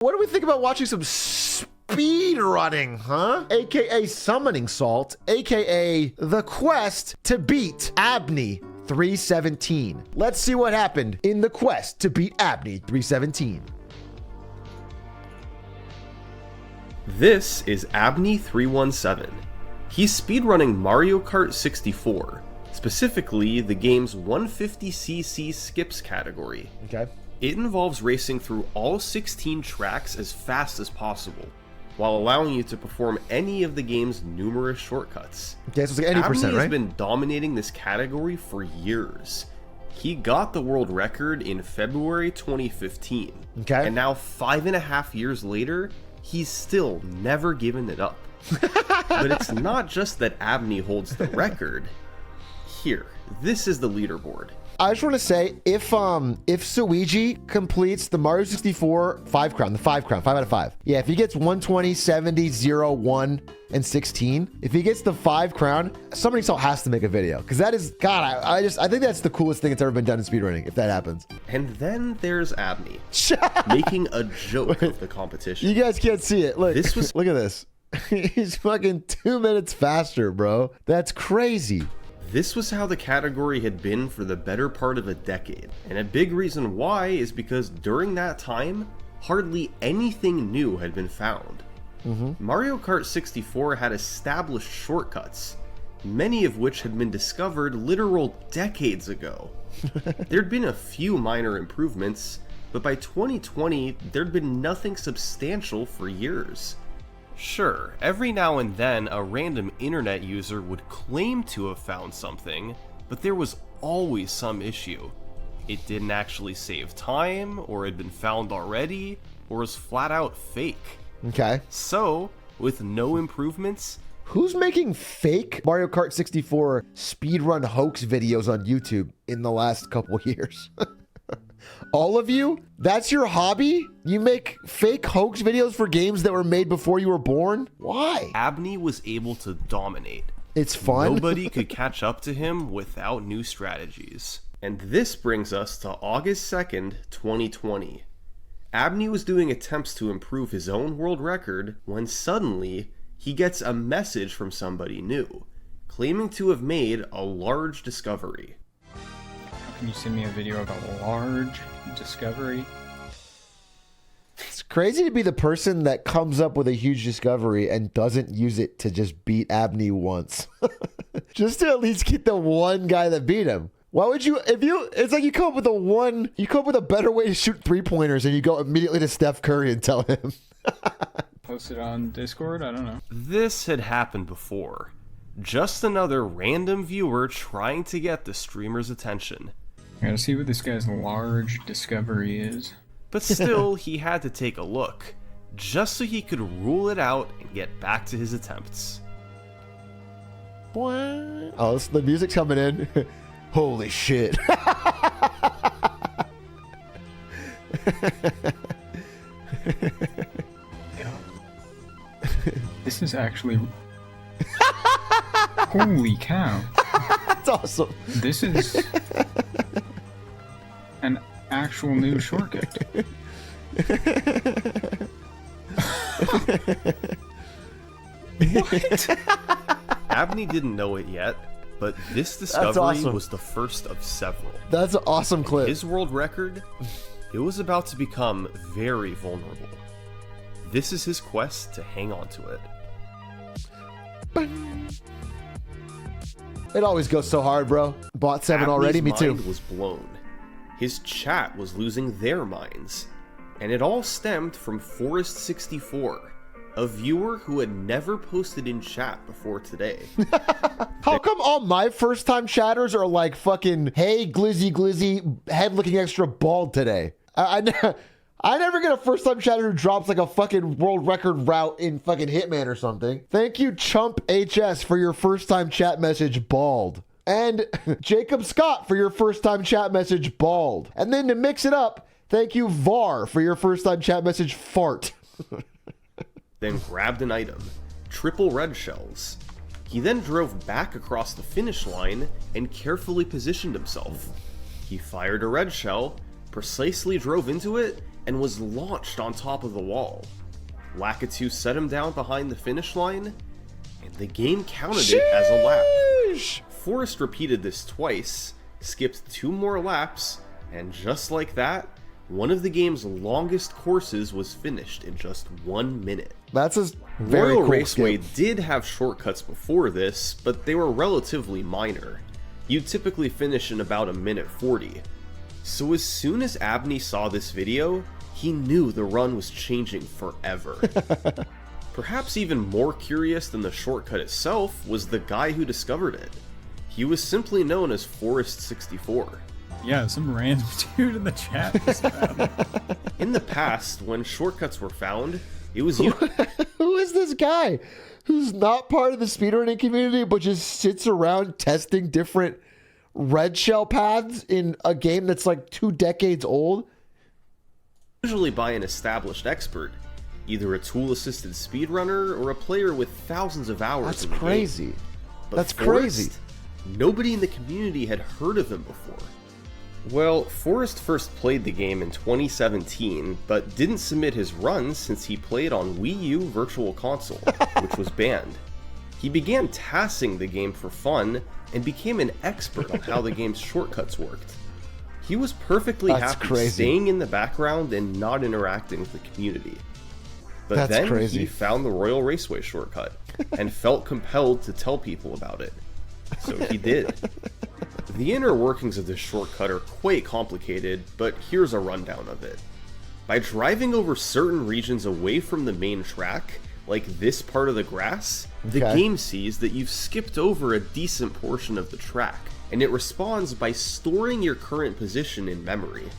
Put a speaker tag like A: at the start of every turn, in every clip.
A: What do we think about watching some speed running, huh? AKA summoning salt, AKA the quest to beat Abney 317. Let's see what happened in the quest to beat Abney 317.
B: This is Abney 317. He's speedrunning Mario Kart 64, specifically the game's 150cc skips category.
A: Okay.
B: It involves racing through all 16 tracks as fast as possible, while allowing you to perform any of the game's numerous shortcuts.
A: Okay, so it's like 80%,
B: Abney
A: right?
B: has been dominating this category for years. He got the world record in February 2015.
A: Okay.
B: And now 5.5 years later, he's still never given it up. But it's not just that Abney holds the record. Here, this is the leaderboard.
A: I just want to say, if Suigi completes the Mario 64 5 crown, the 5 crown, 5 out of 5. Yeah, if he gets 120, 70, 0, 1, and 16, if he gets the 5 crown, somebody else has to make a video. Because that is, God, I think that's the coolest thing that's ever been done in speedrunning, if that happens.
B: And then there's Abney, making a joke of the competition.
A: You guys can't see it. Look,
B: This was-
A: look at this. He's fucking 2 minutes faster, bro. That's crazy.
B: This was how the category had been for the better part of a decade, and a big reason why is because during that time, hardly anything new had been found. Mario Kart 64 had established shortcuts, many of which had been discovered literal decades ago. There'd been a few minor improvements, but by 2020, there'd been nothing substantial for years. Sure, every now and then a random internet user would claim to have found something, but there was always some issue. It didn't actually save time, or had been found already, or was flat out fake.
A: Okay.
B: So, with no improvements,
A: Who's making fake Mario Kart 64 speedrun hoax videos on YouTube in the last couple years? All of you? That's your hobby? You make fake hoax videos for games that were made before you were born? Why?
B: Abney was able to dominate.
A: It's fun.
B: Nobody could catch up to him without new strategies. And this brings us to August 2nd, 2020. Abney was doing attempts to improve his own world record when suddenly he gets a message from somebody new, claiming to have made a large discovery.
C: Can you send me a video of a large discovery?
A: It's crazy to be the person that comes up with a huge discovery and doesn't use it to just beat Abney once. Just to at least get the one guy that beat him. Why would you, it's like you come up with a better way to shoot 3-pointers and you go immediately to Steph Curry and tell him.
C: Post it on Discord? I don't know.
B: This had happened before. Just another random viewer trying to get the streamer's attention.
C: I gotta see what this guy's large discovery is.
B: But still, he had to take a look, just so he could rule it out and get back to his attempts.
A: Oh, the music's coming in. Holy shit.
C: Yeah. This is actually... Holy cow.
A: That's awesome.
C: This is an actual new shortcut. What?
B: Abney didn't know it yet, but this discovery
A: awesome.
B: was the first of several.
A: That's an awesome clip.
B: His world record, it was about to become very vulnerable. This is his quest to hang on to it.
A: It always goes so hard, bro. Bought 7
B: Abney's
A: already? Me too.
B: mind was blown. His chat was losing their minds. And it all stemmed from Forest64, a viewer who had never posted in chat before today.
A: How come all my first-time chatters are like fucking, hey, glizzy, head looking extra bald today? I never get a first-time chatter who drops like a fucking world record route in fucking Hitman or something. Thank you, Chump HS, for your first-time chat message, bald. And Jacob Scott for your first-time chat message, bald. And then to mix it up, thank you, Var, for your first-time chat message, fart.
B: Then grabbed an item, triple red shells. He then drove back across the finish line and carefully positioned himself. He fired a red shell, precisely drove into it, and was launched on top of the wall. Lakitu set him down behind the finish line, and the game counted it as a lap. Forrest repeated this twice, skipped 2 more laps, and just like that, one of the game's longest courses was finished in just 1 minute.
A: That's a very
B: Royal
A: cool
B: Raceway
A: skip.
B: did have shortcuts before this, but they were relatively minor. You'd typically finish in about 1:40. So as soon as Abney saw this video, he knew the run was changing forever. Perhaps even more curious than the shortcut itself was the guy who discovered it. He was simply known as Forrest64.
C: Yeah, some random dude in the chat just found it.
B: In the past, when shortcuts were found, it was you.
A: Who is this guy who's not part of the speedrunning community but just sits around testing different red shell paths in a game that's like 2 decades old?
B: Usually by an established expert, either a tool-assisted speedrunner or a player with thousands of hours.
A: That's
B: in the
A: crazy.
B: game. But
A: That's
B: Forrest,
A: crazy.
B: Nobody in the community had heard of him before. Well, Forrest first played the game in 2017, but didn't submit his runs since he played on Wii U Virtual Console, which was banned. He began tassing the game for fun and became an expert on how the game's shortcuts worked. He was perfectly
A: That's
B: happy
A: crazy.
B: staying in the background and not interacting with the community. But
A: That's
B: then
A: crazy.
B: he found the Royal Raceway shortcut and felt compelled to tell people about it. So he did. The inner workings of this shortcut are quite complicated, but here's a rundown of it. By driving over certain regions away from the main track, like this part of the grass, the
A: Okay.
B: game sees that you've skipped over a decent portion of the track, and it responds by storing your current position in memory.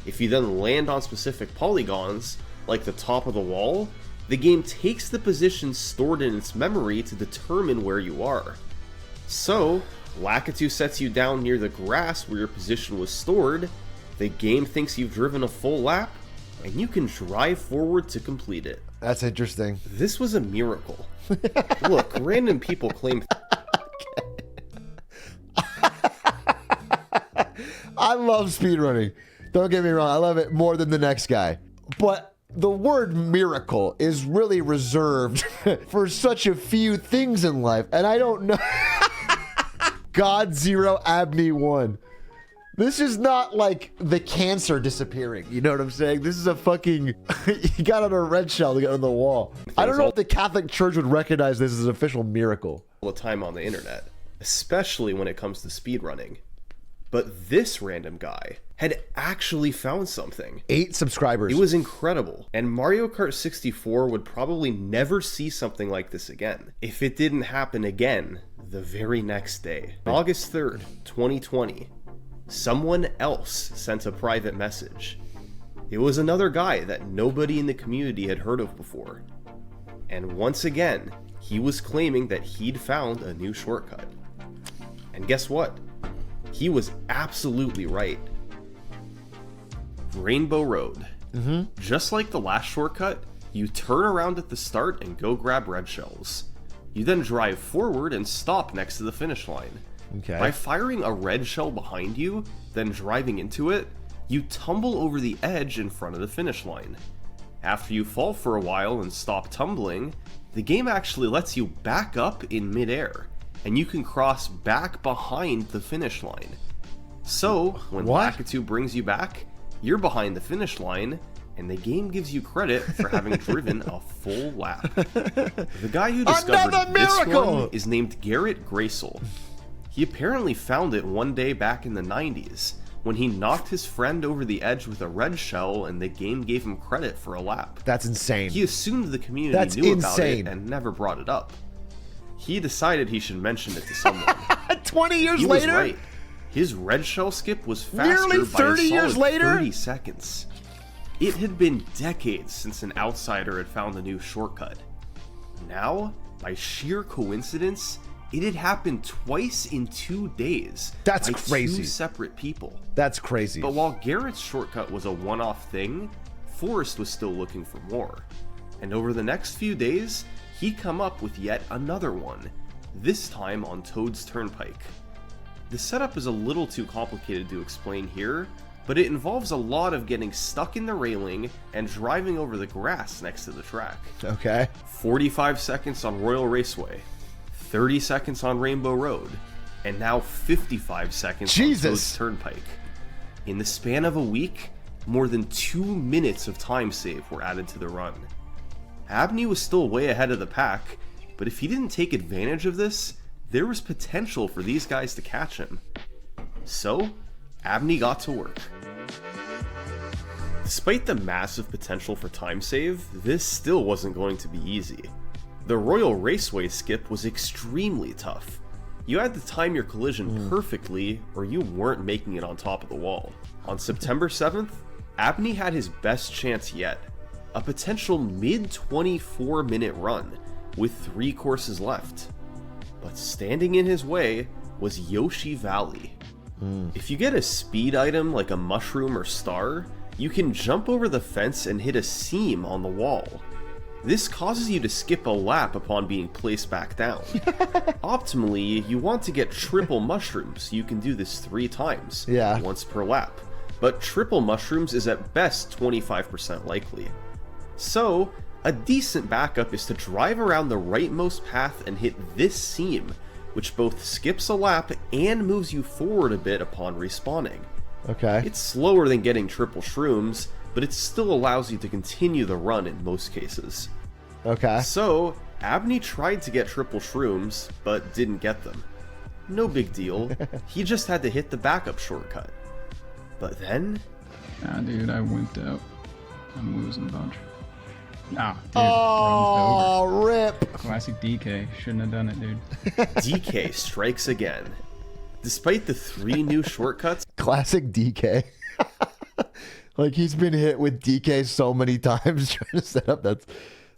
B: If you then land on specific polygons, like the top of the wall, the game takes the position stored in its memory to determine where you are. So, Lakitu sets you down near the grass where your position was stored, the game thinks you've driven a full lap, and you can drive forward to complete it.
A: That's interesting.
B: This was a miracle. Look, random people claim
A: I love speedrunning. Don't get me wrong, I love it more than the next guy. But the word miracle is really reserved for such a few things in life, and I don't know. God 0 Abney 1. This is not like the cancer disappearing. You know what I'm saying? This is a fucking... he got on a red shell to get on the wall. I don't know if the Catholic Church would recognize this as an official miracle.
B: all the time on the internet, especially when it comes to speedrunning. But this random guy had actually found something.
A: 8 subscribers.
B: It was incredible, and Mario Kart 64 would probably never see something like this again, if it didn't happen again the very next day. August 3rd, 2020, someone else sent a private message. It was another guy that nobody in the community had heard of before. And once again, he was claiming that he'd found a new shortcut. And guess what? He was absolutely right. Rainbow Road. Just like the last shortcut, you turn around at the start and go grab red shells. You then drive forward and stop next to the finish line.
A: Okay.
B: By firing a red shell behind you, then driving into it, you tumble over the edge in front of the finish line. After you fall for a while and stop tumbling, the game actually lets you back up in midair, and you can cross back behind the finish line. So, when
A: What?
B: Lakitu brings you back, you're behind the finish line, and the game gives you credit for having driven a full lap. The guy who discovered
A: Another
B: this
A: miracle!
B: one is named Garrett Graysel. He apparently found it one day back in the 90s, when he knocked his friend over the edge with a red shell and the game gave him credit for a lap.
A: That's insane.
B: He assumed the community
A: That's
B: knew
A: insane.
B: about it and never brought it up. He decided he should mention it to someone.
A: 20 years
B: He was
A: later?
B: right. His red shell skip was faster
A: Nearly
B: by
A: 30
B: a
A: years
B: solid
A: later?
B: 30 seconds. It had been decades since an outsider had found a new shortcut. Now, by sheer coincidence, it had happened twice in 2 days.
A: That's
B: by
A: crazy.
B: 2 separate people.
A: That's crazy.
B: But while Garrett's shortcut was a one-off thing, Forrest was still looking for more. And over the next few days, he'd come up with yet another one, this time on Toad's Turnpike. The setup is a little too complicated to explain here, but it involves a lot of getting stuck in the railing and driving over the grass next to the track.
A: Okay.
B: 45 seconds on Royal Raceway, 30 seconds on Rainbow Road, and now 55 seconds on Toad's Turnpike. In the span of a week, more than 2 minutes of time save were added to the run. Abney was still way ahead of the pack, but if he didn't take advantage of this, there was potential for these guys to catch him. So, Abney got to work. Despite the massive potential for time save, this still wasn't going to be easy. The Royal Raceway skip was extremely tough. You had to time your collision perfectly, or you weren't making it on top of the wall. On September 7th, Abney had his best chance yet, a potential mid-24 minute run with 3 courses left. But standing in his way was Yoshi Valley. If you get a speed item like a mushroom or star, you can jump over the fence and hit a seam on the wall. This causes you to skip a lap upon being placed back down. Optimally, you want to get triple mushrooms, so you can do this 3 times, once per lap. But triple mushrooms is at best 25% likely. So, a decent backup is to drive around the rightmost path and hit this seam, which both skips a lap and moves you forward a bit upon respawning.
A: Okay.
B: It's slower than getting triple shrooms, but it still allows you to continue the run in most cases.
A: Okay.
B: So, Abney tried to get triple shrooms, but didn't get them. No big deal, he just had to hit the backup shortcut. But then...
C: Nah, dude, I wimped out. I'm losing a bunch. Nah, dude,
A: Oh,
C: run's over.
A: rip.
C: Classic DK. Shouldn't have done it, dude.
B: DK strikes again. Despite the 3 new shortcuts...
A: Classic DK. Like, he's been hit with DK so many times trying to set up. That's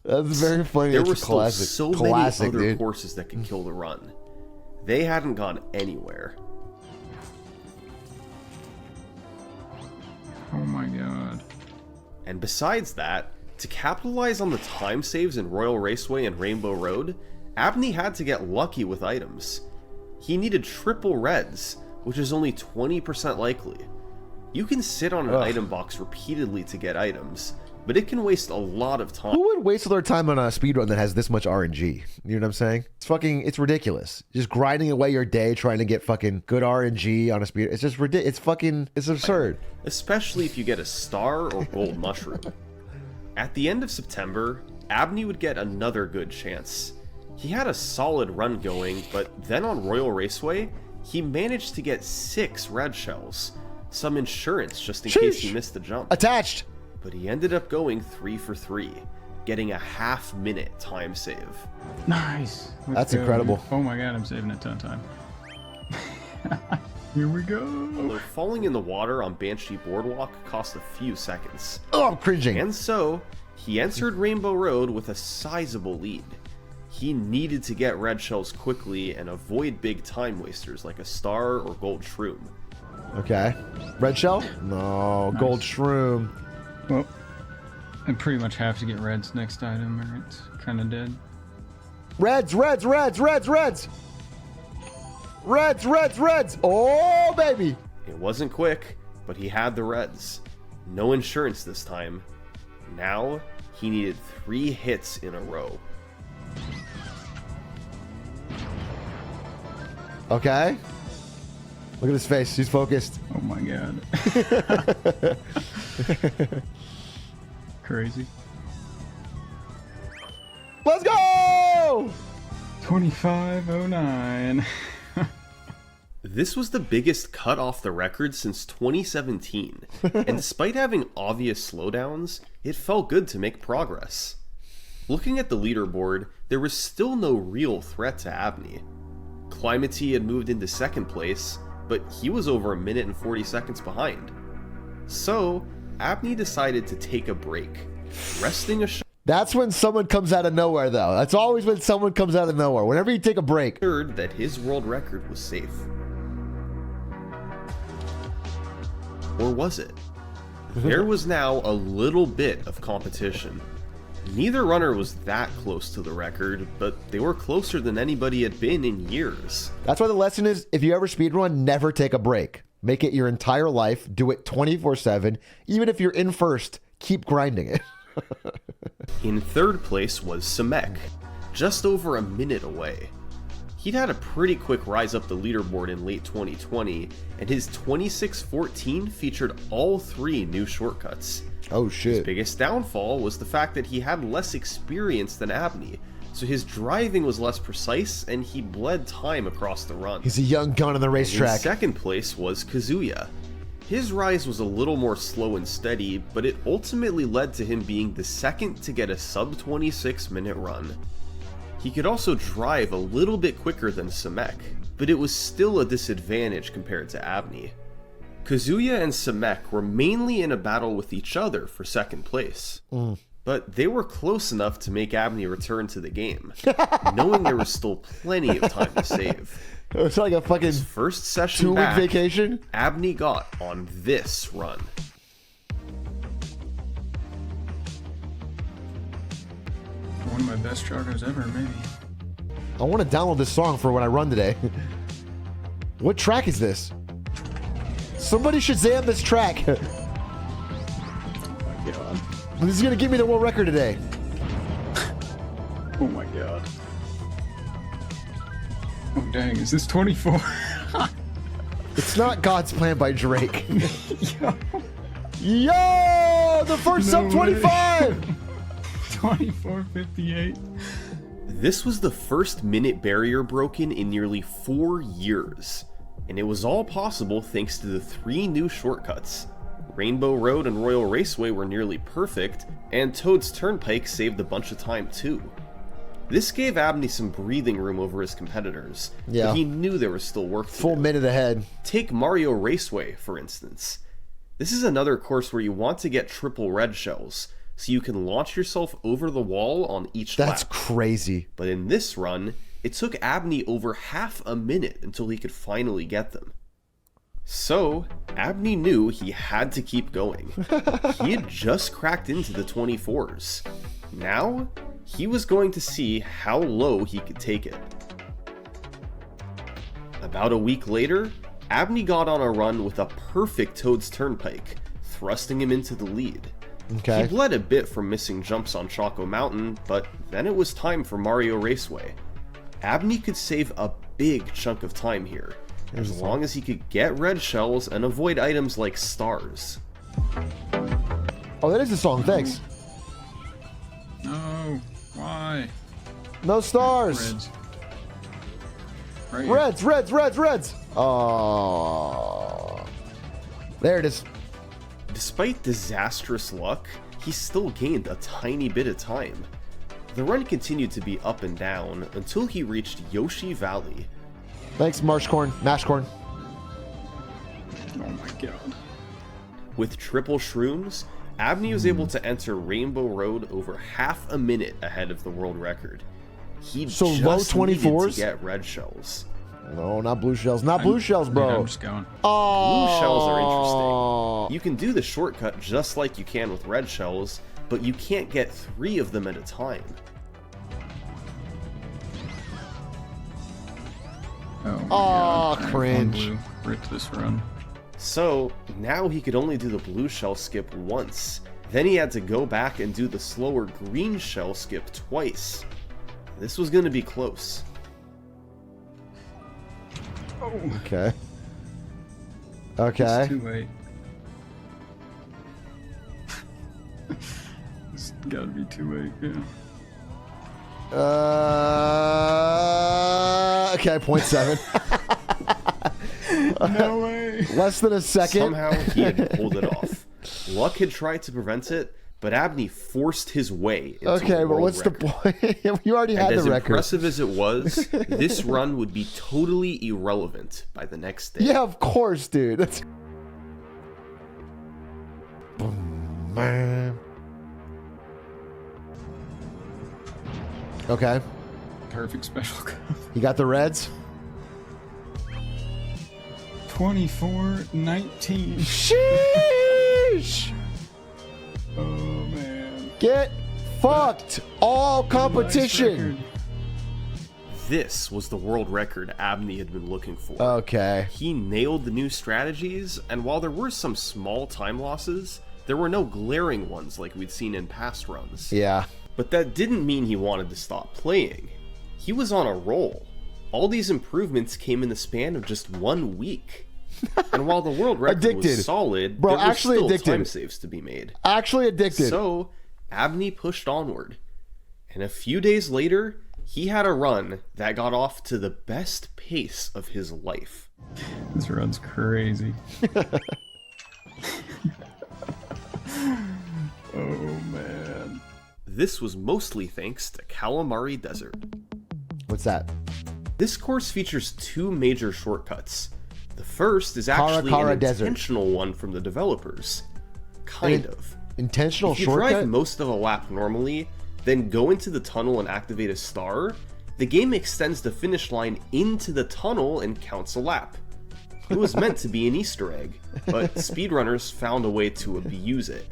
A: very funny.
B: There
A: It's
B: were
A: a
B: still
A: classic.
B: so
A: Classic,
B: many other
A: dude.
B: courses that could kill the run. They hadn't gone anywhere.
C: Oh my god.
B: And besides that, to capitalize on the time saves in Royal Raceway and Rainbow Road, Abney had to get lucky with items. He needed triple reds, which is only 20% likely. You can sit on an item box repeatedly to get items, but it can waste a lot of time.
A: Who would waste all their time on a speedrun that has this much RNG? You know what I'm saying? It's ridiculous. Just grinding away your day trying to get fucking good RNG on a speed. It's just ridiculous. It's absurd.
B: Especially if you get a star or gold mushroom. At the end of September, Abney would get another good chance. He had a solid run going, but then on Royal Raceway, he managed to get 6 red shells. Some insurance just in case he missed the jump.
A: Attached.
B: But he ended up going 3 for 3, getting a half-minute time save.
C: Nice.
A: That's incredible.
C: Dude. Oh my god, I'm saving a ton of time. Here we go.
B: Although falling in the water on Banshee Boardwalk cost a few seconds.
A: Oh, I'm cringing.
B: And so, he entered Rainbow Road with a sizable lead. He needed to get red shells quickly and avoid big time wasters like a star or gold shroom.
A: Okay. Red shell? No.
C: Nice.
A: Gold shroom.
C: Well, I pretty much have to get reds next item or it's kind of dead.
A: Reds, reds, reds, reds, reds. Reds, reds, reds. Oh, baby.
B: It wasn't quick, but he had the reds. No insurance this time. Now, he needed 3 hits in a row.
A: Okay. Look at his face. He's focused.
C: Oh my god. Crazy.
A: Let's go!
C: 2509.
B: This was the biggest cut off the record since 2017, and despite having obvious slowdowns, it felt good to make progress. Looking at the leaderboard, there was still no real threat to Abney. Climate had moved into second place, but he was over a minute and 40 seconds behind. So, Abney decided to take a break, resting a
A: That's when someone comes out of nowhere, though. That's always when someone comes out of nowhere. Whenever you take a break.
B: assured that his world record was safe. Or was it? There was now a little bit of competition. Neither runner was that close to the record, but they were closer than anybody had been in years.
A: That's why the lesson is, if you ever speedrun, never take a break. Make it your entire life. Do it 24/7. Even if you're in first, keep grinding it.
B: In third place was Samek, just over a minute away. He'd had a pretty quick rise up the leaderboard in late 2020, and his 2614 featured all 3 new shortcuts.
A: Oh
B: His
A: shit.
B: biggest downfall was the fact that he had less experience than Abney, so his driving was less precise and he bled time across the run.
A: He's a young gun on the
B: In
A: racetrack.
B: second place was Kazuya. His rise was a little more slow and steady, but it ultimately led to him being the second to get a sub 26 minute run. He could also drive a little bit quicker than Samek, but it was still a disadvantage compared to Abney. Kazuya and Samek were mainly in a battle with each other for second place, but they were close enough to make Abney return to the game, knowing there was still plenty of time to save.
A: It was like a fucking
B: First session
A: 2-week
B: back,
A: vacation.
B: Abney got on this run.
C: One of my best joggers ever, maybe.
A: I want to download this song for when I run today. What track is this? Somebody Shazam this track.
C: Oh my god.
A: This is going to give me the world record today.
C: Oh my god. Oh dang, is this 24?
A: It's not God's Plan by Drake.
C: Yo,
A: Yo! The first
C: No
A: sub 25!
C: 24:58.
B: This was the first minute barrier broken in nearly 4 years, and it was all possible thanks to the 3 new shortcuts. Rainbow Road and Royal Raceway were nearly perfect, and Toad's Turnpike saved a bunch of time too. This gave Abney some breathing room over his competitors,
A: Yeah.
B: but he knew there was still work to
A: Full
B: do.
A: minute ahead.
B: Take Mario Raceway, for instance. This is another course where you want to get triple red shells, so you can launch yourself over the wall on each
A: That's
B: lap.
A: crazy.
B: But in this run, it took Abney over half a minute until he could finally get them. So, Abney knew he had to keep going. He had just cracked into the 24s. Now, he was going to see how low he could take it. About a week later, Abney got on a run with a perfect Toad's Turnpike, thrusting him into the lead.
A: Okay.
B: He bled a bit from missing jumps on Choco Mountain, but then it was time for Mario Raceway. Abney could save a big chunk of time here, as long as he could get red shells and avoid items like stars.
A: Oh, that is a song. Thanks.
C: No, why?
A: No stars.
C: Reds. Right here.
A: Reds, reds, reds, reds. Oh. There it is.
B: Despite disastrous luck, he still gained a tiny bit of time. The run continued to be up and down until he reached Yoshi Valley.
A: Thanks, Marshcorn. Mashcorn.
C: Oh my god.
B: With triple shrooms, Abney was able to enter Rainbow Road over half a minute ahead of the world record. He
A: So
B: just
A: low
B: needed
A: 24s?
B: to get red shells.
A: No, not blue shells. Not blue shells,
C: Dude,
A: bro.
C: I'm just going.
A: Oh.
B: Blue shells are interesting. You can do the shortcut just like you can with red shells, but you can't get 3 of them at a time.
C: Oh, my
A: Aw,
C: god. I have one
A: cringe.
C: blue. Rip this run.
B: So, now he could only do the blue shell skip once. Then he had to go back and do the slower green shell skip twice. This was going to be close.
C: Oh,
A: Okay.
C: it's
A: Okay.
C: too late. It's gotta be too late, yeah.
A: Okay, 0.7.
C: No way.
A: Less than a second.
B: Somehow he had pulled it off. Luck had tried to prevent it, but Abney forced his way into
A: Okay,
B: the
A: but
B: world
A: what's
B: record.
A: the point? You already had
B: And
A: the
B: as
A: record.
B: impressive as it was, this run would be totally irrelevant by the next day.
A: Yeah, of course, dude. That's... Boom, man. Okay,
C: Perfect special cup.
A: you got the reds.
C: 24-19.
A: Sheesh!
C: Oh man.
A: Get fucked. All
C: Nice
A: competition.
C: record.
B: This was the world record Abney had been looking for.
A: Okay.
B: He nailed the new strategies, and while there were some small time losses, there were no glaring ones like we'd seen in past runs.
A: Yeah.
B: But that didn't mean he wanted to stop playing. He was on a roll. All these improvements came in the span of just 1 week. And while the world record was solid,
A: Bro,
B: there were
A: actually
B: still
A: addicted.
B: time saves to be made.
A: Actually addicted.
B: So, Abney pushed onward. And a few days later, he had a run that got off to the best pace of his life.
C: This run's crazy. Oh, man.
B: This was mostly thanks to Calamari Desert.
A: What's that?
B: This course features 2 major shortcuts. The first is actually
A: Kara
B: an
A: Desert.
B: intentional one from the developers. Kind of.
A: Intentional
B: If you
A: shortcut?
B: drive most of a lap normally, then go into the tunnel and activate a star, the game extends the finish line into the tunnel and counts a lap. It was meant to be an Easter egg, but speedrunners found a way to abuse it.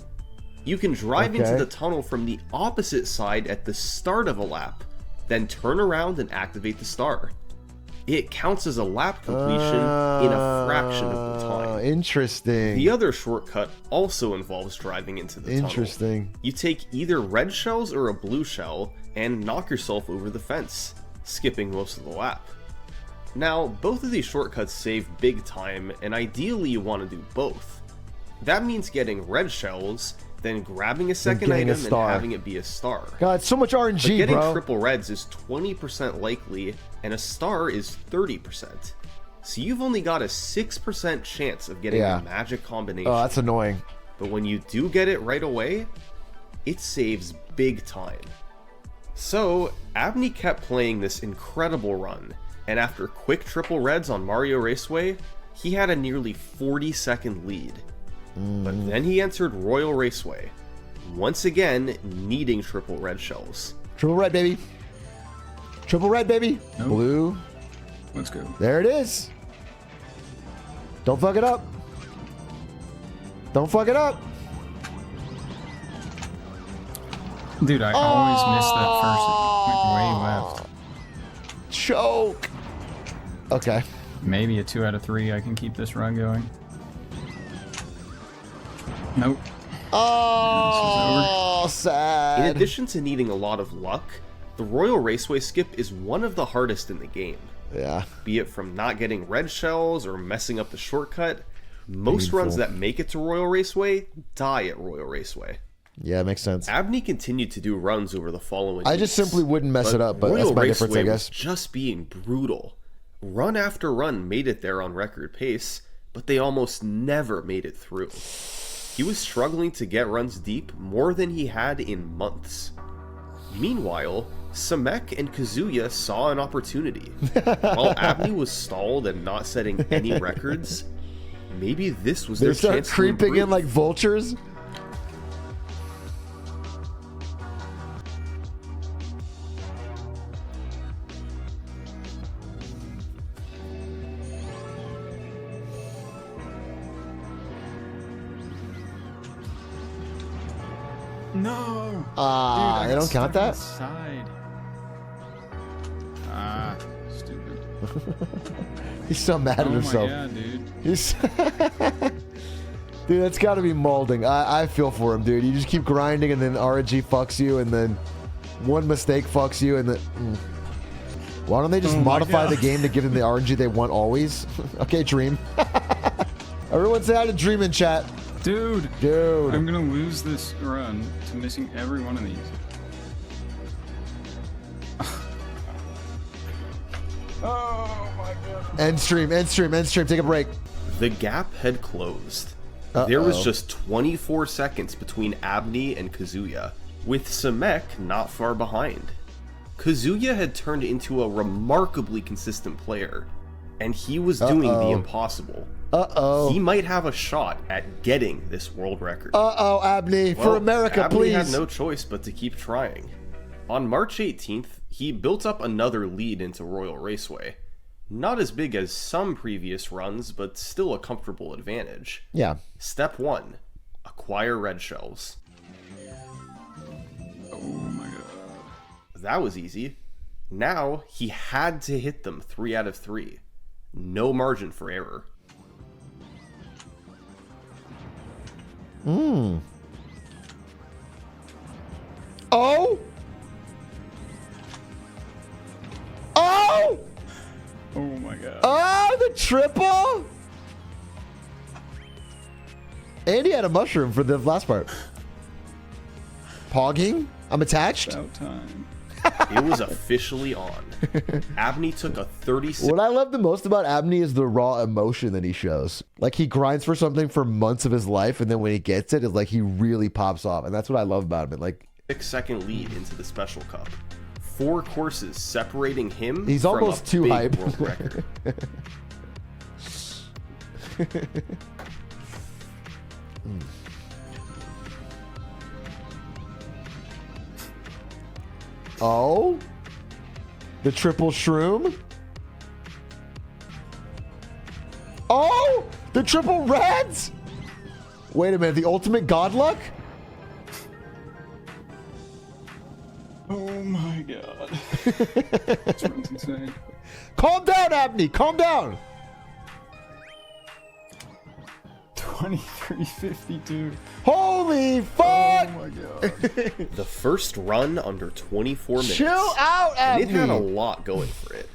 B: You can drive into the tunnel from the opposite side at the start of a lap, then turn around and activate the star. It counts as a lap completion in a fraction of the time.
A: Interesting.
B: The other shortcut also involves driving into the tunnel.
A: Interesting.
B: You take either red shells or a blue shell and knock yourself over the fence, skipping most of the lap. Now, both of these shortcuts save big time, and ideally you want to do both. That means getting red shells, then grabbing a second
A: getting a
B: item and
A: star.
B: having it be a star.
A: God, so much
B: But
A: RNG,
B: getting
A: bro.
B: triple reds is 20% likely, and a star is 30%. So you've only got a 6% chance of getting a magic combination.
A: Oh, that's annoying.
B: But when you do get it right away, it saves big time. So, Abney kept playing this incredible run, and after quick triple reds on Mario Raceway, he had a nearly 40-second lead. But then he entered Royal Raceway, once again needing triple red shells.
A: Triple red, baby. Triple red, baby.
C: Nope.
A: Blue.
C: Let's go.
A: There it is. Don't fuck it up. Don't fuck it up.
C: Dude, I always miss that first, like, way left.
A: Choke. Okay.
C: Maybe a 2 out of 3. I can keep this run going. Nope.
A: Oh,
B: In
A: sad.
B: addition to needing a lot of luck, the Royal Raceway skip is one of the hardest in the game.
A: Yeah.
B: Be it from not getting red shells or messing up the shortcut, most
A: Painful.
B: runs that make it to Royal Raceway die at Royal Raceway.
A: Yeah, makes sense.
B: Abney continued to do runs over the following
A: I just
B: weeks,
A: simply wouldn't mess it up, but
B: Royal
A: that's my
B: Raceway
A: difference, I
B: was
A: guess.
B: just being brutal. Run after run made it there on record pace, but they almost never made it through. He was struggling to get runs deep more than he had in months. Meanwhile, Samek and Kazuya saw an opportunity. While Abney was stalled and not setting any records, maybe this was
A: They
B: their
A: start
B: chance to
A: creeping in
B: improve.
A: like vultures.
C: No.
A: Ah, they don't count that?
C: Side. Ah, stupid.
A: He's so mad at
C: Oh my
A: himself.
C: god, dude.
A: He's dude, that's got to be molding. I feel for him, dude. You just keep grinding, and then RNG fucks you, and then one mistake fucks you, and then. Why don't they just
C: Oh my
A: modify the
C: God.
A: game to give them the RNG they want always? Okay, Dream. Everyone say hi to Dream in chat.
C: Dude.
A: Dude.
C: I'm gonna lose this run to missing every one of these. Oh my god.
A: End stream, end stream, end stream. Take a break.
B: The gap had closed. There was just 24 seconds between Abney and Kazuya, with Samek not far behind. Kazuya had turned into a remarkably consistent player, and he was doing the impossible. He might have a shot at getting this world record.
A: Abney, for
B: Well,
A: America,
B: Abney
A: please.
B: had no choice but to keep trying. On March 18th, he built up another lead into Royal Raceway. Not as big as some previous runs, but still a comfortable advantage.
A: Yeah.
B: Step 1. Acquire red shells.
C: Oh my god.
B: That was easy. Now, he had to hit them 3 out of 3. No margin for error.
A: Oh! Oh!
C: Oh my god.
A: Oh, the triple! And he had a mushroom for the last part. Pogging? I'm attached?
C: About time.
B: It was officially on. Abney took a 36.
A: What I love the most about Abney is the raw emotion that he shows. Like, he grinds for something for months of his life, and then when he gets it, it's like he really pops off. And that's what I love about him. And like,
B: 6-second lead into the Special Cup. 4 courses separating him
A: he's
B: from
A: almost
B: a
A: too
B: big
A: hype.
B: world record.
A: Oh? The triple shroom? Oh! The triple reds? Wait a minute, the ultimate godluck?
C: Oh my god. This runs insane.
A: Calm down, Abney, calm down.
C: 2352.
A: Holy
C: Oh
A: fuck!
C: my god.
B: The first run under 24 minutes.
A: Chill out,
B: And it had a
A: Abney.
B: lot going for it.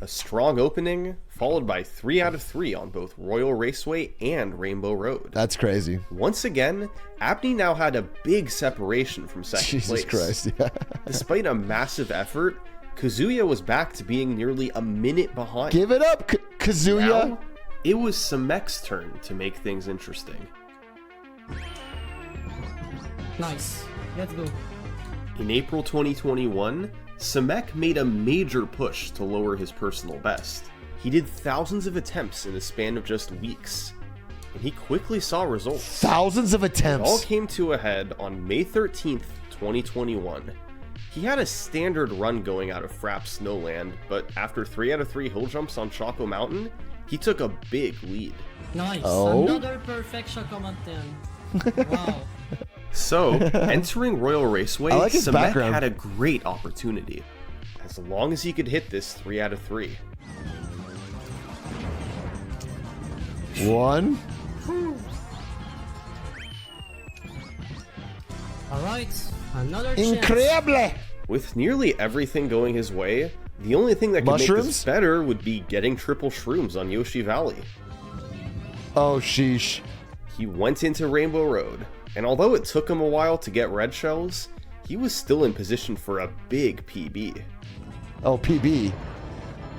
B: A strong opening, followed by 3 out of 3 on both Royal Raceway and Rainbow Road.
A: That's crazy.
B: Once again, Abney now had a big separation from second
A: Jesus
B: place.
A: Christ, yeah.
B: Despite a massive effort, Kazuya was back to being nearly a minute behind.
A: Give it up, Kazuya.
B: Now, it was Samek's turn to make things interesting.
D: Nice. Let's go.
B: In April 2021, Samek made a major push to lower his personal best. He did thousands of attempts in the span of just weeks, and he quickly saw results.
A: Thousands of
B: It all
A: attempts.
B: came to a head on May 13th, 2021. He had a standard run going out of Frapp Snowland, but after 3 out of 3 hill jumps on Choco Mountain, he took a big lead.
D: Nice.
A: Oh.
D: Another perfect Choco Mountain. Wow.
B: So, entering Royal Raceway,
A: I like his
B: Samek
A: background.
B: had a great opportunity, as long as he could hit this 3 out of 3.
A: One.
D: Alright. Another chance.
A: Incredible.
B: With nearly everything going his way, the only thing that could make
A: Mushrooms?
B: this better would be getting triple shrooms on Yoshi Valley.
A: Oh, sheesh.
B: He went into Rainbow Road, and although it took him a while to get red shells, he was still in position for a big PB.
A: Oh, PB.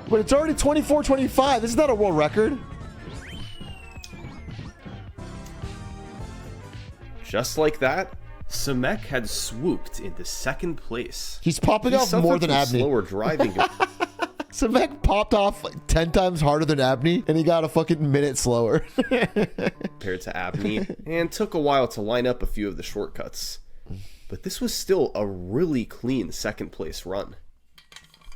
A: But it's already 24-25. This is not a world record.
B: Just like that, Samek had swooped into second place.
A: He's popping
B: He
A: off
B: suffered
A: more than
B: from
A: Abney.
B: slower driving.
A: Samek popped off like 10 times harder than Abney, and he got a fucking minute slower.
B: compared to Abney, and took a while to line up a few of the shortcuts. But this was still a really clean second place run.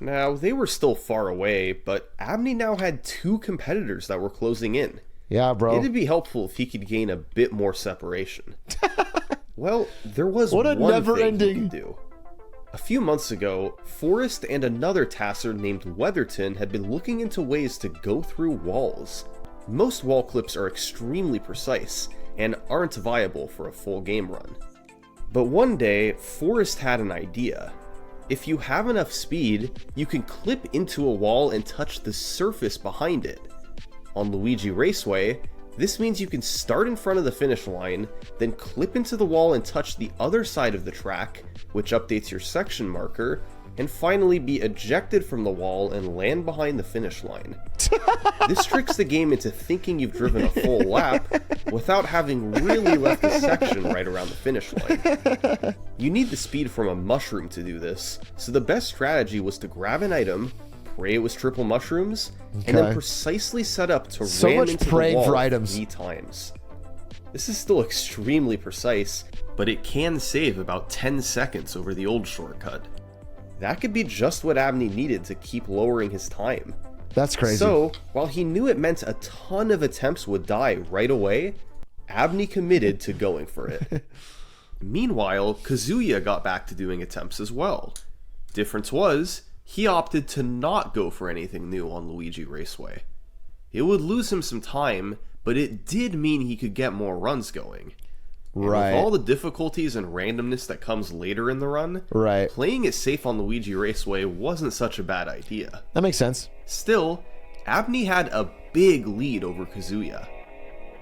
B: Now, they were still far away, but Abney now had 2 competitors that were closing in.
A: Yeah, bro.
B: It'd be helpful if he could gain a bit more separation. Well, there was
A: What a
B: one
A: never-ending-
B: thing he could do. A few months ago, Forrest and another tasser named Weatherton had been looking into ways to go through walls. Most wall clips are extremely precise and aren't viable for a full game run. But one day, Forrest had an idea. If you have enough speed, you can clip into a wall and touch the surface behind it. On Luigi Raceway, this means you can start in front of the finish line, then clip into the wall and touch the other side of the track, which updates your section marker, and finally be ejected from the wall and land behind the finish line. This tricks the game into thinking you've driven a full lap without having really left the section right around the finish line. You need the speed from a mushroom to do this, so the best strategy was to grab an item, pray it was triple mushrooms, and then
A: Okay.
B: precisely set up to
A: So
B: ram
A: much
B: into the
A: praying
B: wall
A: for items.
B: 3 times. This is still extremely precise, but it can save about 10 seconds over the old shortcut. That could be just what Abney needed to keep lowering his time.
A: That's crazy.
B: So, while he knew it meant a ton of attempts would die right away, Abney committed to going for it. Meanwhile, Kazuya got back to doing attempts as well. Difference was, he opted to not go for anything new on Luigi Raceway. It would lose him some time, but it did mean he could get more runs going. And
A: Right.
B: with all the difficulties and randomness that comes later in the run,
A: Right.
B: playing it safe on Luigi Raceway wasn't such a bad idea.
A: That makes sense.
B: Still, Abney had a big lead over Kazuya.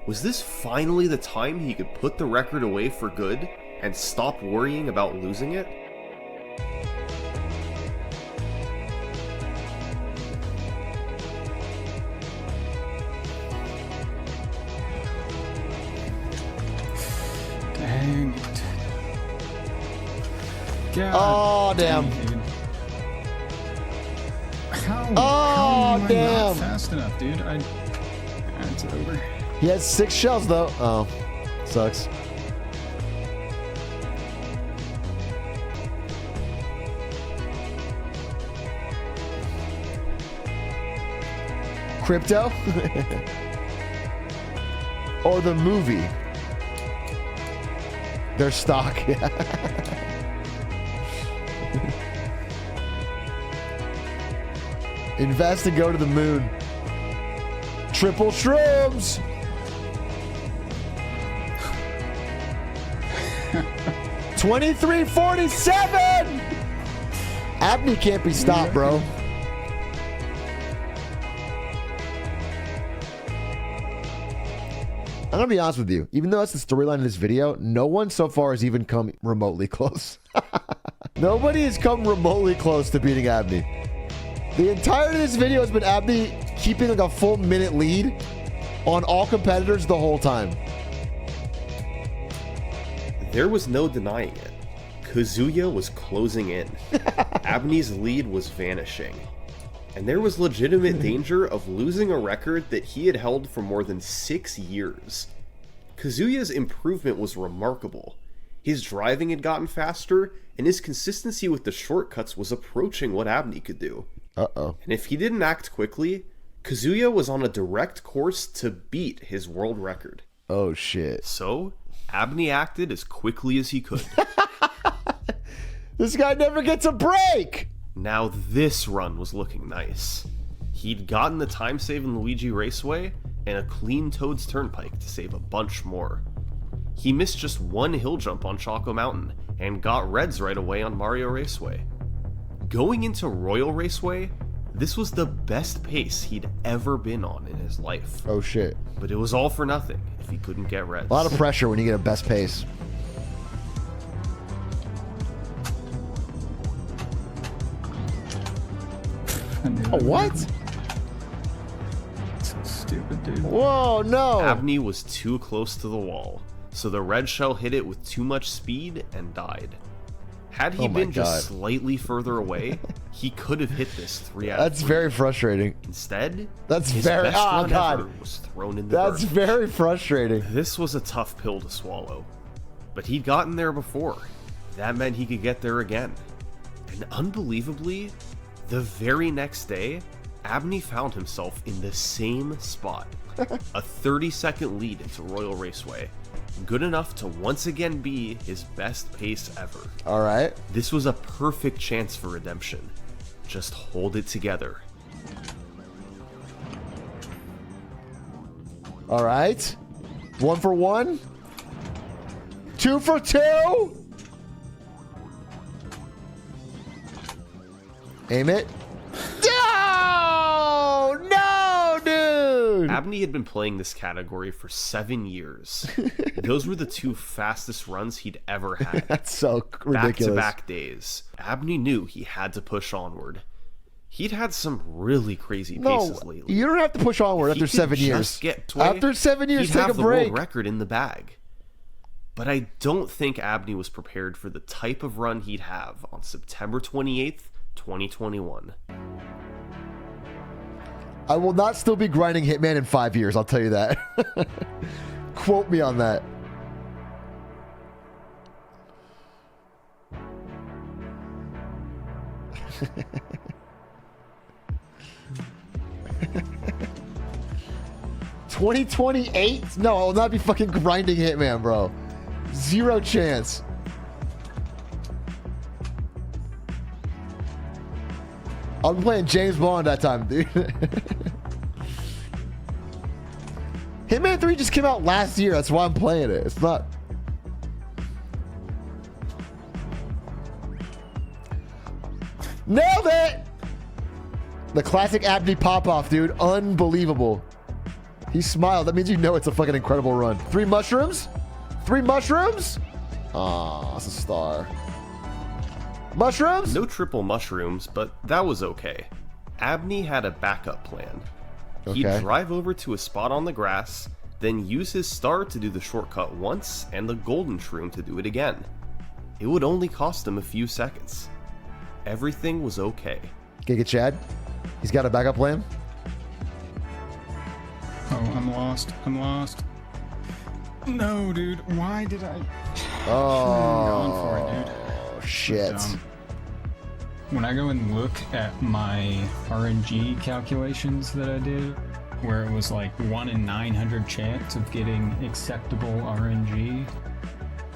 B: Was this finally the time he could put the record away for good and stop worrying about losing it?
C: Dang it. God
A: Oh, damn.
C: dude. How?
A: Oh,
C: how am I
A: damn.
C: not fast enough, dude? It's over.
A: He has 6 shells, though. Oh, sucks. Crypto? Or the movie? Their stock. Invest and go to the moon. Triple shrooms. 2347. Abney can't be stopped, bro. I'm gonna be honest with you. Even though that's the storyline of this video, no one so far has even come remotely close. Nobody has come remotely close to beating Abney. The entirety of this video has been Abney keeping like a full minute lead on all competitors the whole time.
B: There was no denying it. Kazuya was closing in. Abney's lead was vanishing. And there was legitimate danger of losing a record that he had held for more than 6 years. Kazuya's improvement was remarkable. His driving had gotten faster, and his consistency with the shortcuts was approaching what Abney could do.
A: Uh-oh.
B: And if he didn't act quickly, Kazuya was on a direct course to beat his world record.
A: Oh, shit.
B: So, Abney acted as quickly as he could.
A: This guy never gets a break!
B: Now this run was looking nice. He'd gotten the time save in Luigi Raceway and a clean Toad's Turnpike to save a bunch more. He missed just one hill jump on Choco Mountain and got reds right away on Mario Raceway. Going into Royal Raceway, this was the best pace he'd ever been on in his life.
A: Oh, shit.
B: But it was all for nothing if he couldn't get reds.
A: A lot of pressure when you get a best pace. Oh, what?
C: So stupid, dude.
A: Whoa, no.
B: Abney was too close to the wall, so the red shell hit it with too much speed and died. Had he
A: Oh my
B: been just
A: God.
B: slightly further away, he could have hit this 3 out of
A: That's
B: 3.
A: very frustrating.
B: Instead,
A: That's
B: his
A: very-
B: best
A: oh,
B: run
A: God.
B: ever was thrown in the
A: That's
B: dirt.
A: very frustrating.
B: This was a tough pill to swallow, but he'd gotten there before. That meant he could get there again. And unbelievably, the very next day, Abney found himself in the same spot. A 30-second lead into Royal Raceway. Good enough to once again be his best pace ever.
A: All right.
B: This was a perfect chance for redemption. Just hold it together.
A: All right. 1 for 1. 2 for 2. Aim it. No! No, dude!
B: Abney had been playing this category for 7 years. Those were the 2 fastest runs he'd ever had.
A: That's so ridiculous.
B: Back-to-back days. Abney knew he had to push onward. He'd had some really crazy paces
A: No,
B: lately.
A: you don't have to push onward
B: If he
A: after
B: could
A: 7
B: just
A: years.
B: get to it,
A: After 7 years,
B: he'd
A: take
B: have
A: a
B: the
A: break.
B: world record in the bag. But I don't think Abney was prepared for the type of run he'd have on September 28th, 2021.
A: I will not still be grinding Hitman in 5 years, I'll tell you that. Quote me on that. $2028? No, I will not be fucking grinding Hitman, bro. Zero chance. I'm playing James Bond that time, dude. Hitman 3 just came out last year. That's why I'm playing it. It's not... Nailed it! The classic Abney pop-off, dude. Unbelievable. He smiled. That means you know it's a fucking incredible run. 3 mushrooms? 3 mushrooms? Aw, that's a star. Mushrooms?
B: No triple mushrooms, but that was okay. Abney had a backup plan. He'd
A: Okay.
B: drive over to a spot on the grass, then use his star to do the shortcut once and the golden shroom to do it again. It would only cost him a few seconds. Everything was okay.
A: Can you get Chad? He's got a backup plan?
C: Oh, I'm lost. I'm lost. No, dude. Why did I? Going for it, dude.
A: Oh, shit.
C: Dumb. When I go and look at my RNG calculations that I did, where it was like 1 in 900 chance of getting acceptable RNG,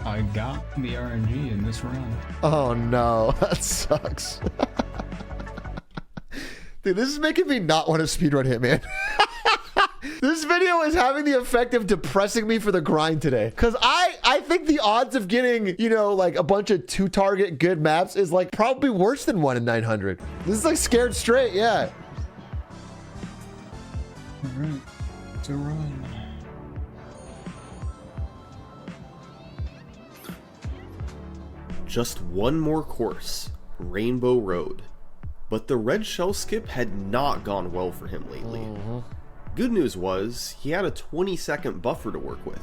C: I got the RNG in this run.
A: Oh, no. That sucks. Dude, this is making me not want to speedrun Hitman. This video is having the effect of depressing me for the grind today. Because I think the odds of getting, you know, like a bunch of 2-target good maps is like probably worse than 1 in 900. This is like scared straight, yeah.
C: Alright, it's a run.
B: Just one more course, Rainbow Road. But the red shell skip had not gone well for him lately. Good news was, he had a 20-second buffer to work with.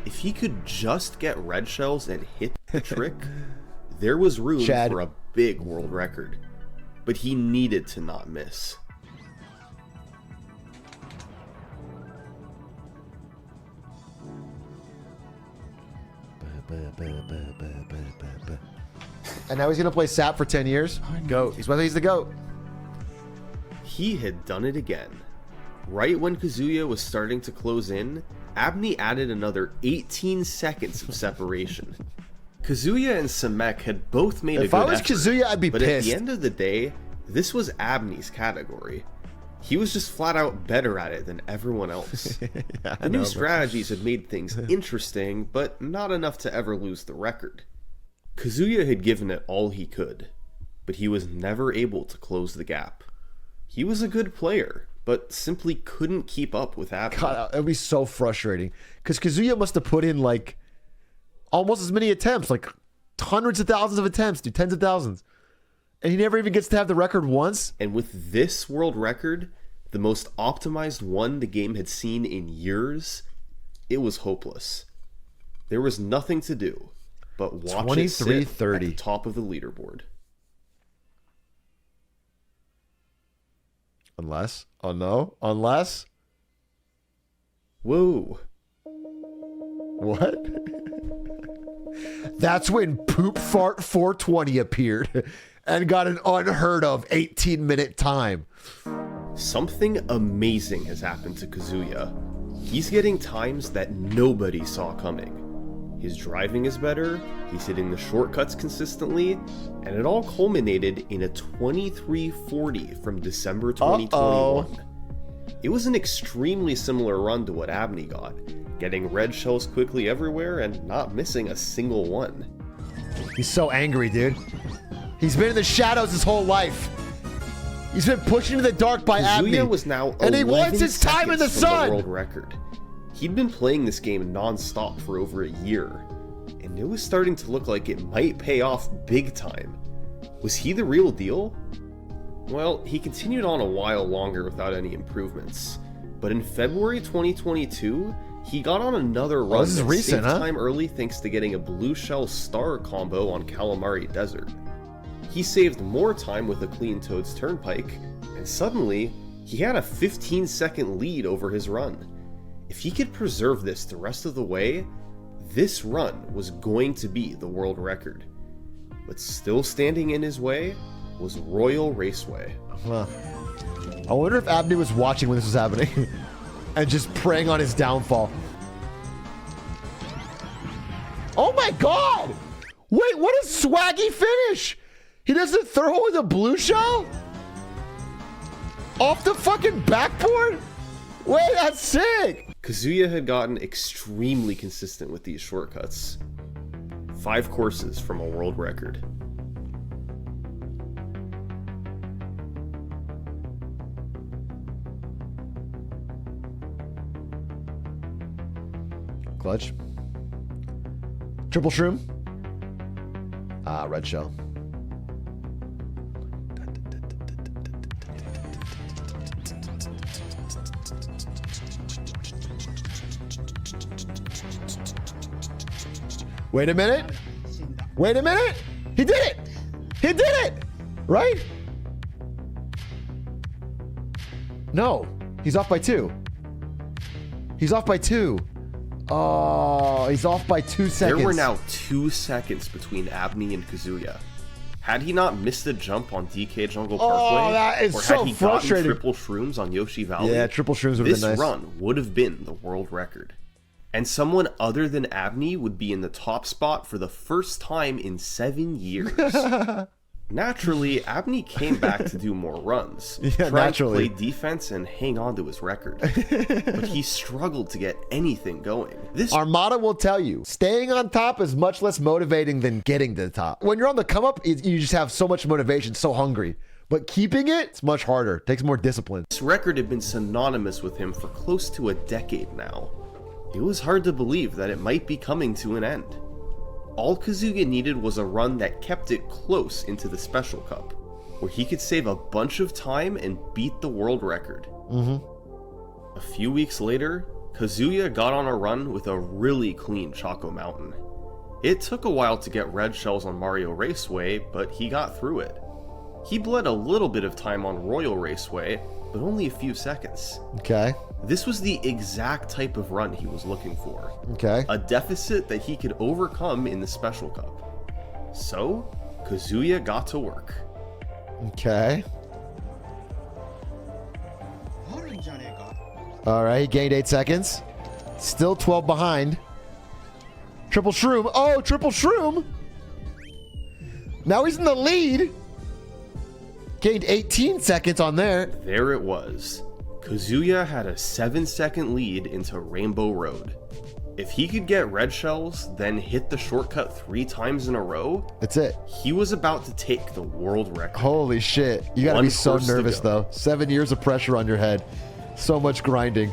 B: If he could just get red shells and hit the trick, there was room
A: Chad.
B: for a big world record. But he needed to not miss.
A: And now he's gonna play SAP for 10 years. GOAT. He's whether he's the GOAT.
B: He had done it again. Right when Kazuya was starting to close in, Abney added another 18 seconds of separation. Kazuya and Samek had both made a
A: If
B: good
A: I was
B: effort,
A: Kazuya, I'd be
B: but
A: pissed.
B: at the end of the day, this was Abney's category. He was just flat out better at it than everyone else. The new strategies had made things interesting, but not enough to ever lose the record. Kazuya had given it all he could, but he was never able to close the gap. He was a good player, but simply couldn't keep up with Abney.
A: God, it would be so frustrating. Because Kazuya must have put in like almost as many attempts, like hundreds of thousands of attempts, dude, tens of thousands. And he never even gets to have the record once.
B: And with this world record, the most optimized one the game had seen in years, it was hopeless. There was nothing to do but watch it sit at
A: 23:30.
B: the top of the leaderboard.
A: Unless, oh no, unless,
B: Whoa.
A: what? That's when Poop Fart 420 appeared and got an unheard of 18-minute time.
B: Something amazing has happened to Kazuya. He's getting times that nobody saw coming. His driving is better, he's hitting the shortcuts consistently, and it all culminated in a 23:40 from December 2021. It was an extremely similar run to what Abney got, getting red shells quickly everywhere and not missing a single one.
A: He's so angry, dude. He's been in the shadows his whole life. He's been pushed into the dark by Abney.
B: Kazuya was now
A: and he
B: 11
A: wants his time in the
B: seconds from
A: sun.
B: the world record. He'd been playing this game non-stop for over a year, and it was starting to look like it might pay off big time. Was he the real deal? Well, he continued on a while longer without any improvements, but in February 2022, he got on another run
A: this is
B: that
A: recent,
B: saved
A: huh?
B: time early thanks to getting a blue shell star combo on Calamari Desert. He saved more time with a clean Toad's Turnpike, and suddenly, he had a 15-second lead over his run. If he could preserve this the rest of the way, this run was going to be the world record. But still standing in his way was Royal Raceway.
A: Huh. I wonder if Abney was watching when this was happening and just preying on his downfall. Oh my god! Wait, what a swaggy finish! He doesn't throw with a blue shell? Off the fucking backboard? Wait, that's sick!
B: Kazuya had gotten extremely consistent with these shortcuts. 5 courses from a world record.
A: Clutch. Triple shroom. Ah, red shell. Wait a minute. Wait a minute. He did it. He did it. Right? No. He's off by 2. He's off by 2. Oh, he's off by 2 seconds.
B: There were now 2 seconds between Abney and Kazuya. Had he not missed the jump on DK Jungle Parkway,
A: that is
B: or
A: so
B: had he
A: frustrating.
B: gotten triple shrooms on Yoshi Valley,
A: Yeah, triple shrooms would have
B: this
A: been nice.
B: run would have been the world record. And someone other than Abney would be in the top spot for the first time in 7 years. Naturally, Abney came back to do more runs,
A: Yeah,
B: trying
A: naturally.
B: to play defense and hang on to his record. But he struggled to get anything going. This
A: Armada will tell you, staying on top is much less motivating than getting to the top. When you're on the come up, you just have so much motivation, so hungry. But keeping it's much harder. Takes more discipline.
B: This record had been synonymous with him for close to a decade now. It was hard to believe that it might be coming to an end. All Kazuya needed was a run that kept it close into the Special Cup, where he could save a bunch of time and beat the world record. A few weeks later, Kazuya got on a run with a really clean Choco Mountain. It took a while to get red shells on Mario Raceway, but he got through it. He bled a little bit of time on Royal Raceway, but only a few seconds.
A: Okay.
B: This was the exact type of run he was looking for.
A: Okay.
B: A deficit that he could overcome in the Special Cup. So, Kazuya got to work.
A: Okay. All right, he gained 8 seconds. Still 12 behind. Triple shroom. Oh, triple shroom. Now he's in the lead. Gained 18 seconds on there.
B: There it was. Kazuya had a 7-second lead into Rainbow Road. If he could get red shells, then hit the shortcut 3 times in a row,
A: That's it.
B: he was about to take the world record.
A: Holy shit. You gotta
B: One
A: be so
B: course to
A: nervous,
B: go.
A: though. 7 years of pressure on your head. So much grinding.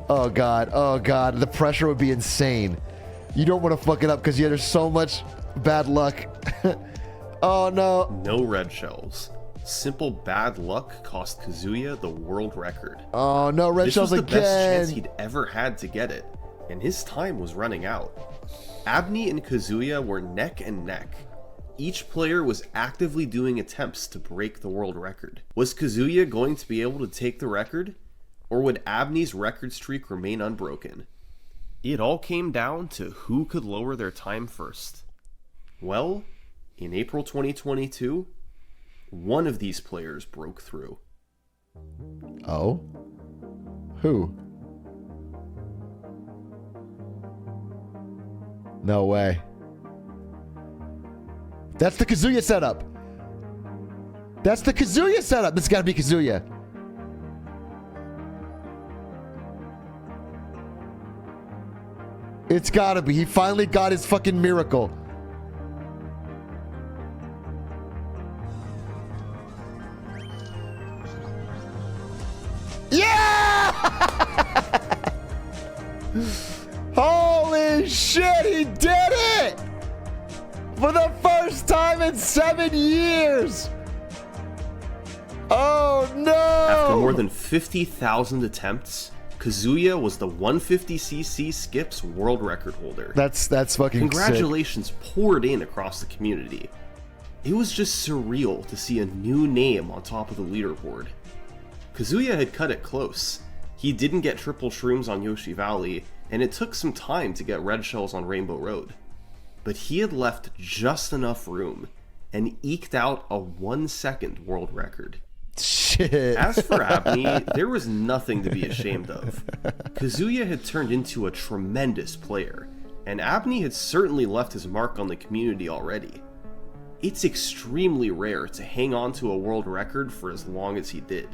A: Oh, God. Oh, God. The pressure would be insane. You don't want to fuck it up because there's so much bad luck. Oh, no.
B: No red shells. Simple bad luck cost Kazuya the world record.
A: Oh, no. Red
B: This
A: shells
B: was the best chance
A: again.
B: he'd ever had to get it, and his time was running out. Abney and Kazuya were neck and neck. Each player was actively doing attempts to break the world record. Was Kazuya going to be able to take the record? Or would Abney's record streak remain unbroken? It all came down to who could lower their time first. Well, in April 2022, one of these players broke through.
A: Oh? Who? No way. That's the Kazuya setup. That's the Kazuya setup. This gotta be Kazuya. It's gotta be. He finally got his fucking miracle. Yeah! Holy shit, he did it! For the first time in 7 years! Oh no!
B: After more than 50,000 attempts, Kazuya was the 150cc skips world record holder.
A: That's fucking
B: Congratulations poured in across the community. It was just surreal to see a new name on top of the leaderboard. Kazuya had cut it close. He didn't get triple shrooms on Yoshi Valley, and it took some time to get red shells on Rainbow Road. But he had left just enough room, and eked out a 1-second world record.
A: Shit.
B: As for Abney, there was nothing to be ashamed of. Kazuya had turned into a tremendous player, and Abney had certainly left his mark on the community already. It's extremely rare to hang on to a world record for as long as he did.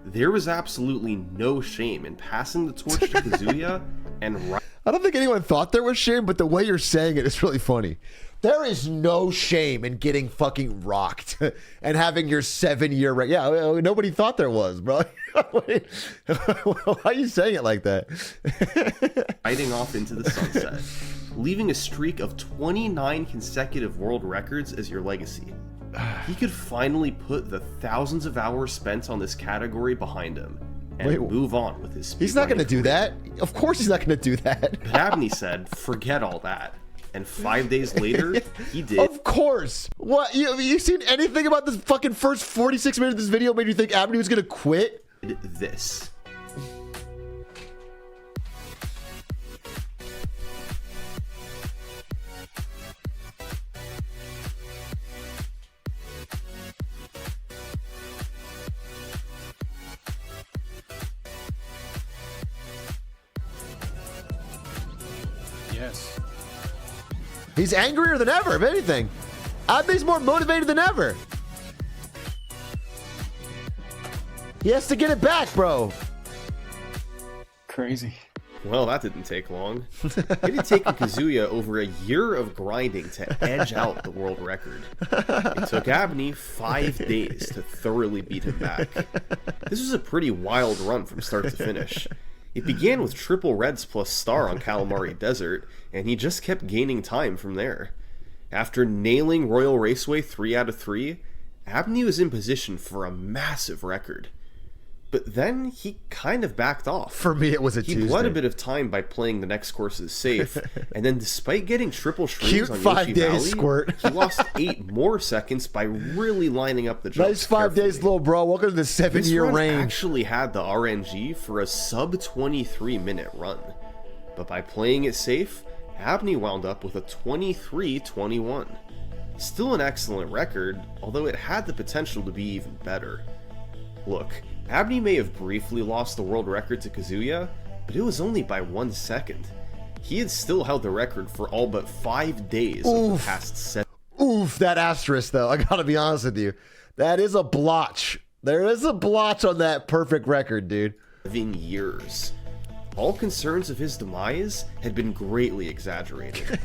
B: There was absolutely no shame in passing the torch to Kazuya and
A: I don't think anyone thought there was shame, but the way you're saying it is really funny. There is no shame in getting fucking rocked and having your 7-year record. Yeah, nobody thought there was, bro. Why are you saying it like that?
B: riding off into the sunset, leaving a streak of 29 consecutive world records as your legacy. He could finally put the thousands of hours spent on this category behind him and move on with his speedrunning.
A: He's not going to do that. Of course he's not going to do that.
B: But Abney said, forget all that. And 5 days later, he did.
A: Of course. What? You seen anything about this fucking first 46 minutes of this video made you think Abney was going to quit?
B: This.
C: Yes.
A: He's angrier than ever, if anything. Abney's more motivated than ever. He has to get it back, bro.
C: Crazy.
B: Well, that didn't take long. It had taken Kazuya over a year of grinding to edge out the world record. It took Abney 5 days to thoroughly beat him back. This was a pretty wild run from start to finish. It began with triple reds plus star on Calamari Desert, and he just kept gaining time from there. After nailing Royal Raceway 3 out of 3, Abney was in position for a massive record. But then he kind of backed off.
A: For me, it was a
B: He
A: Tuesday.
B: bled a bit of time by playing the next courses safe, and then despite getting triple
A: Cute
B: shrooms on
A: 5
B: Yoshi
A: days
B: Valley,
A: squirt.
B: he lost 8 more seconds by really lining up the jumps
A: Nice 5 days,
B: carefully.
A: little bro. Welcome to the
B: This
A: 7-year
B: run
A: range.
B: actually had the RNG for a sub 23-minute run, but by playing it safe, Abney wound up with a 23-21. Still an excellent record, although it had the potential to be even better. Look, Abney may have briefly lost the world record to Kazuya, but it was only by 1 second. He had still held the record for all but 5 days of the past 7
A: Oof, that asterisk, though. I gotta be honest with you. That is a blotch. There is a blotch on that perfect record, dude.
B: years. All concerns of his demise had been greatly exaggerated.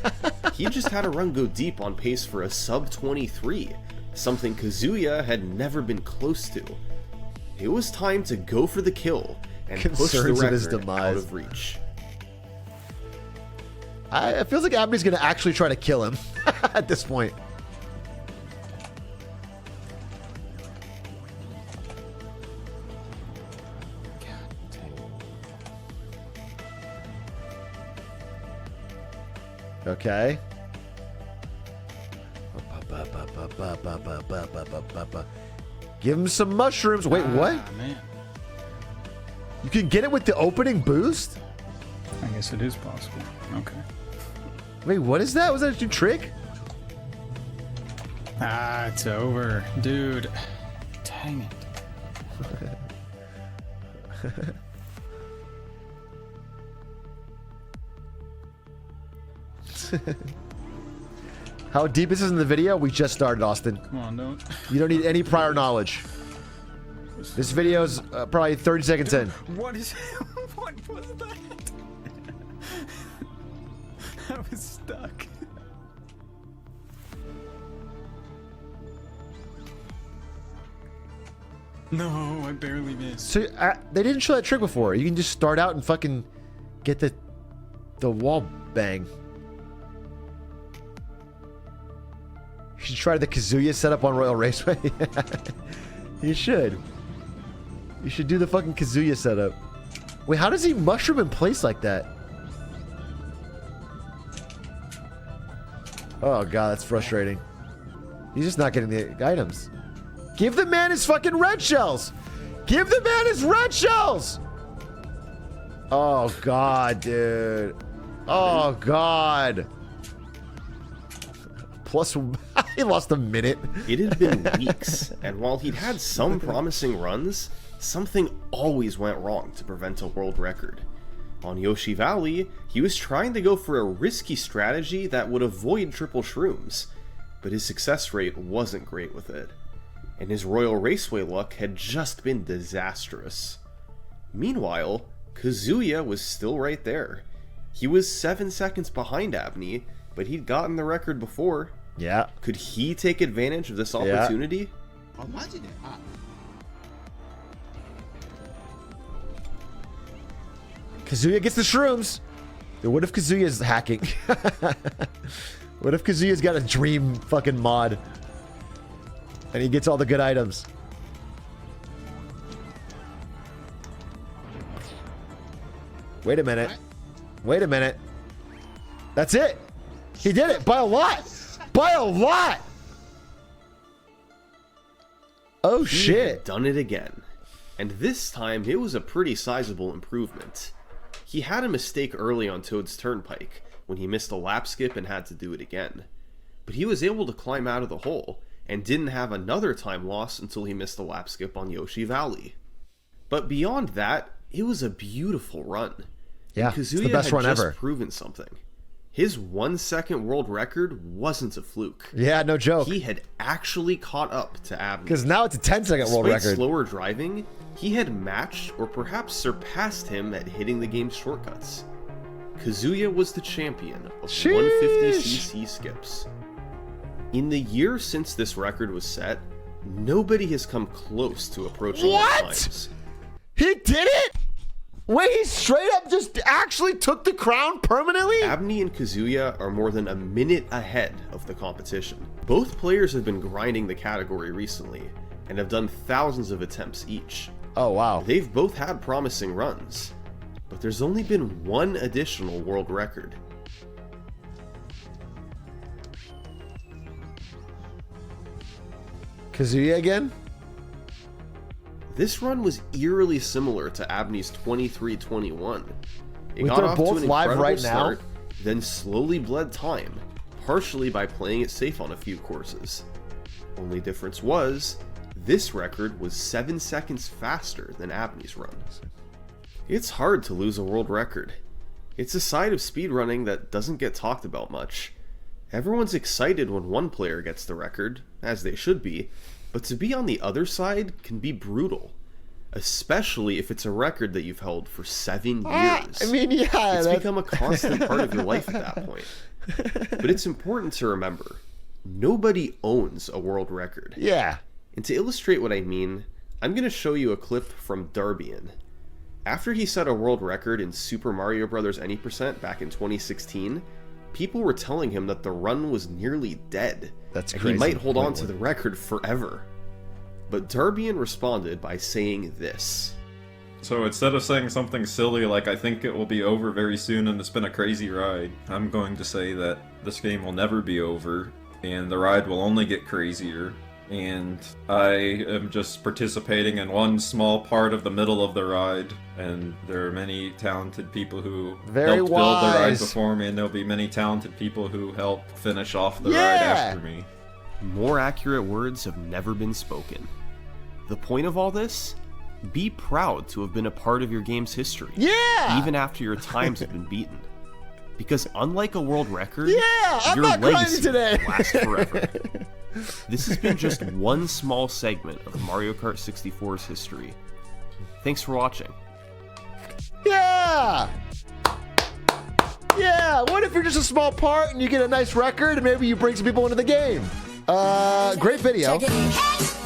B: He just had a run go deep on pace for a sub 23, something Kazuya had never been close to. It was time to go for the kill and push the
A: Concerns of his
B: record
A: demise.
B: out of reach.
A: It feels like Abney's gonna actually try to kill him at this point. Okay. Give him some mushrooms. Wait, what?
C: Ah, man.
A: You can get it with the opening boost?
C: I guess it is possible. Okay.
A: Wait, what is that? Was that a new trick?
C: Ah, it's over. Dude. Dang it.
A: How deep is this in the video? We just started, Austin.
C: Come on, don't.
A: You don't need any prior knowledge. This video's probably 30 seconds in.
C: What is... what was that? I was stuck. No, I barely missed.
A: So they didn't show that trick before. You can just start out and fucking get the wall bang. You should try the Kazuya setup on Royal Raceway. You should. You should do the fucking Kazuya setup. Wait, how does he mushroom in place like that? Oh god, that's frustrating. He's just not getting the items. Give the man his fucking red shells! Give the man his red shells! Oh god, dude. Oh god. Plus, he lost a minute.
B: It had been weeks, and while he'd had some promising runs, something always went wrong to prevent a world record. On Yoshi Valley, he was trying to go for a risky strategy that would avoid triple shrooms, but his success rate wasn't great with it. and his Royal Raceway luck had just been disastrous. Meanwhile, Kazuya was still right there. He was 7 seconds behind Abney, but he'd gotten the record before.
A: Yeah.
B: Could he take advantage of this opportunity?
A: Kazuya gets the shrooms. What if Kazuya's hacking? What if Kazuya's got a dream fucking mod? And he gets all the good items. Wait a minute. Wait a minute. That's it. He did it by a lot. By a lot. Oh
B: He
A: shit.
B: had done it again. And this time it was a pretty sizable improvement. He had a mistake early on Toad's Turnpike when he missed a lap skip and had to do it again. But he was able to climb out of the hole and didn't have another time loss until he missed a lap skip on Yoshi Valley. But beyond that, it was a beautiful run.
A: Yeah,
B: And
A: it's
B: Kazuya
A: the best
B: had
A: run
B: just
A: ever.
B: proven something. His 1 second world record wasn't a fluke.
A: Yeah, no joke.
B: He had actually caught up to Abney.
A: Because now it's a 10-second world
B: Despite
A: record.
B: slower driving, he had matched or perhaps surpassed him at hitting the game's shortcuts. Kazuya was the champion of
A: Sheesh.
B: 150cc skips. In the year since this record was set, nobody has come close to approaching
A: What?
B: their times.
A: He did it? Wait, he straight up just actually took the crown permanently?
B: Abney and Kazuya are more than a minute ahead of the competition. Both players have been grinding the category recently and have done thousands of attempts each.
A: Oh, wow.
B: They've both had promising runs, but there's only been one additional world record.
A: Kazuya again?
B: This run was eerily similar to Abney's 23-21. It
A: Wait,
B: got
A: they're
B: off to
A: both
B: an
A: live
B: incredible
A: right now?
B: start, then slowly bled time, partially by playing it safe on a few courses. Only difference was, this record was 7 seconds faster than Abney's run. It's hard to lose a world record. It's a side of speedrunning that doesn't get talked about much. Everyone's excited when one player gets the record, as they should be, but to be on the other side can be brutal. Especially if it's a record that you've held for 7 years.
A: I mean, yeah.
B: It's become a constant part of your life at that point. But it's important to remember, nobody owns a world record.
A: Yeah.
B: And to illustrate what I mean, I'm going to show you a clip from Darbian. After he set a world record in Super Mario Bros. Any Percent back in 2016, people were telling him that the run was nearly dead.
A: That's
B: and
A: crazy.
B: he might hold on to the record forever. But Darbian responded by saying this.
E: So instead of saying something silly like I think it will be over very soon and it's been a crazy ride, I'm going to say that this game will never be over and the ride will only get crazier. And I am just participating in one small part of the middle of the ride, and there are many talented people who
A: Very
E: helped build the ride
A: wise.
E: before me, and there'll be many talented people who help finish off the ride
A: Yeah.
E: after me.
B: More accurate words have never been spoken. The point of all this? Be proud to have been a part of your game's history.
A: Yeah.
B: Even after your times have been beaten. Because unlike a world record,
A: Yeah, I'm
B: your
A: not grinding
B: legacy
A: today.
B: will last forever. This has been just one small segment of Mario Kart 64's history. Thanks for watching.
A: Yeah. Yeah. What if you're just a small part and you get a nice record and maybe you bring some people into the game? Great video.
F: Check it.